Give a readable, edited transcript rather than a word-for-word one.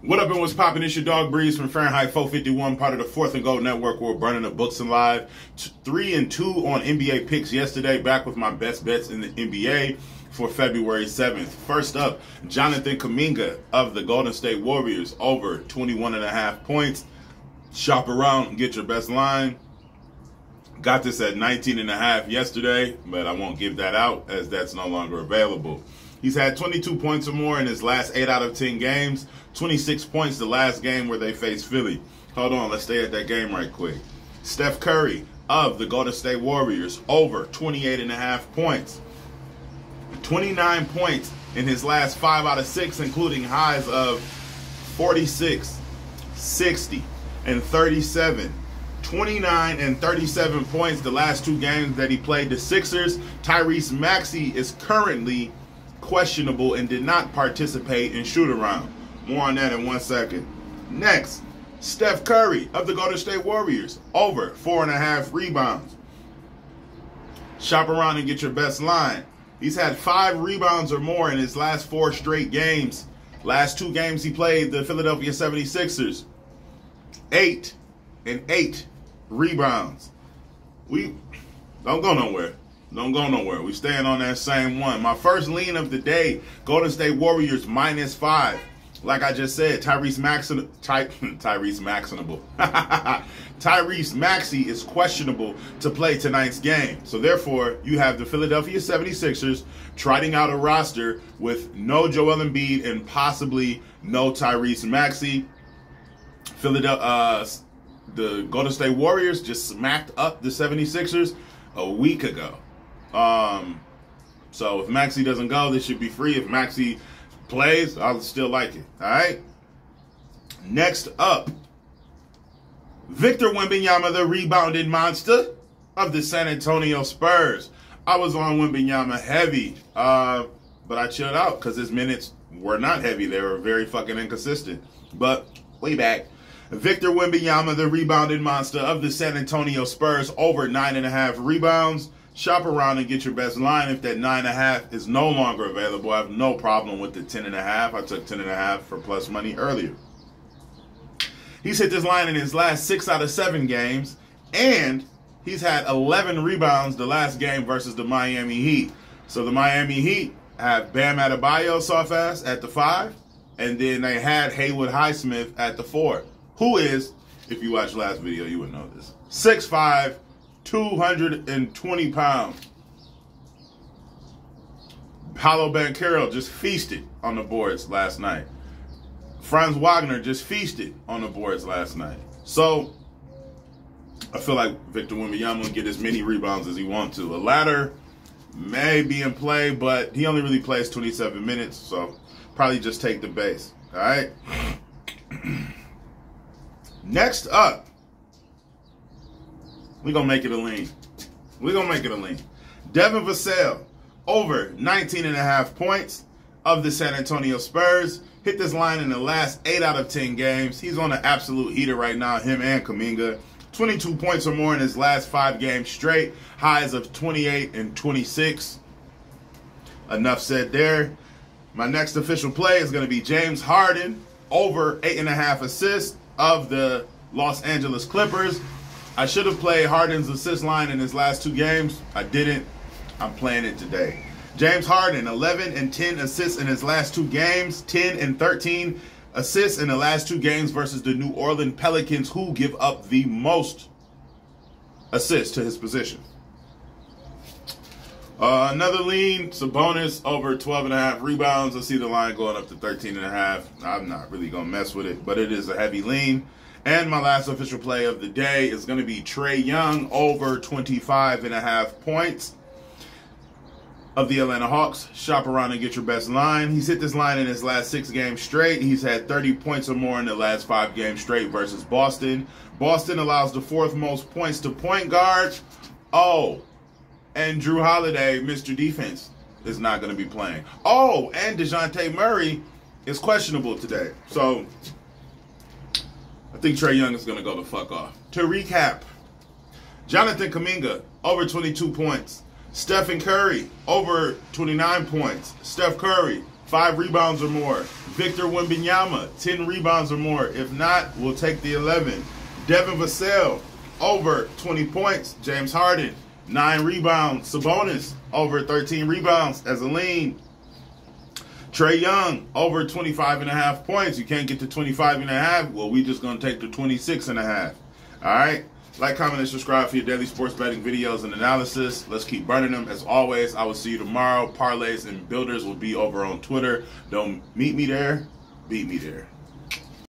What up and what's poppin'? It's your dog Breeze from Fahrenheit 451, part of the Fourth and Gold Network. We're burning the books and live. 3-2 on NBA picks yesterday, back with my best bets in the NBA for February 7th. First up, Jonathan Kuminga of the Golden State Warriors, over 21.5 points. Shop around and get your best line. Got this at 19.5 yesterday, but I won't give that out as that's no longer available. He's had 22 points or more in his last 8 out of 10 games. 26 points the last game where they faced Philly. Hold on, let's stay at that game right quick. Steph Curry of the Golden State Warriors, over 28.5 points. 29 points in his last 5 out of 6, including highs of 46, 60, and 37. 29 and 37 points the last 2 games that he played the Sixers. Tyrese Maxey is currently questionable and did not participate in shoot-around. More on that in 1 second. Next, Steph Curry of the Golden State Warriors, over 4.5 rebounds. Shop around and get your best line. He's had 5 rebounds or more in his last 4 straight games. Last 2 games he played the Philadelphia 76ers. 8 and 8 rebounds. We don't go nowhere. Don't go nowhere. We staying on that same one. My first lean of the day, Golden State Warriors -5. Like I just said, Tyrese Maxey is questionable to play tonight's game. So therefore, you have the Philadelphia 76ers trotting out a roster with no Joel Embiid and possibly no Tyrese Maxey. The Golden State Warriors just smacked up the 76ers a week ago. So if Maxey doesn't go, this should be free. If Maxey plays, I'll still like it. All right? Next up, Victor Wembanyama, the rebounding monster of the San Antonio Spurs. I was on Wembanyama heavy, but I chilled out because his minutes were not heavy. They were very fucking inconsistent. But way back, Victor Wembanyama, the rebounding monster of the San Antonio Spurs, over 9.5 rebounds. Shop around and get your best line. If that 9.5 is no longer available, I have no problem with the 10.5. I took 10.5 for plus money earlier. He's hit this line in his last 6 out of 7 games, and he's had 11 rebounds the last game versus the Miami Heat. So the Miami Heat have Bam Adebayo soft ass at the 5, and then they had Haywood Highsmith at the 4, who is, if you watched last video, you would know this, 6'5", 220 pounds. Paolo Banchero just feasted on the boards last night. Franz Wagner just feasted on the boards last night. So I feel like Victor Wembanyama will get as many rebounds as he wants to. A ladder may be in play, but he only really plays 27 minutes, so probably just take the base. All right? Next up, we're going to make it a lean. We're going to make it a lean. Devin Vassell, over 19.5 points of the San Antonio Spurs. Hit this line in the last 8 out of 10 games. He's on an absolute heater right now, him and Kuminga. 22 points or more in his last 5 games straight. Highs of 28 and 26. Enough said there. My next official play is going to be James Harden, over 8.5 assists of the Los Angeles Clippers. I should have played Harden's assist line in his last 2 games. I didn't. I'm playing it today. James Harden, 11 and 10 assists in his last 2 games. 10 and 13 assists in the last 2 games versus the New Orleans Pelicans, who give up the most assists to his position. Another lean, Sabonis, over 12.5 rebounds. I see the line going up to 13.5. I'm not really going to mess with it, but it is a heavy lean. And my last official play of the day is going to be Trae Young, over 25.5 points of the Atlanta Hawks. Shop around and get your best line. He's hit this line in his last 6 games straight. He's had 30 points or more in the last 5 games straight versus Boston. Boston allows the 4th most points to point guards. Oh, and Drew Holiday, Mr. Defense, is not going to be playing. Oh, and DeJounte Murray is questionable today. So I think Trae Young is going to go the fuck off. To recap, Jonathan Kuminga, over 22 points. Stephen Curry, over 29 points. Steph Curry, 5 rebounds or more. Victor Wembanyama, 10 rebounds or more. If not, we'll take the 11. Devin Vassell, over 20 points. James Harden, 9 rebounds. Sabonis, over 13 rebounds as a lean. Trae Young, over 25.5 points. You can't get to 25.5. Well, we just going to take the 26.5. All right? Like, comment, and subscribe for your daily sports betting videos and analysis. Let's keep burning them. As always, I will see you tomorrow. Parlays and builders will be over on Twitter. Don't meet me there. Beat me there.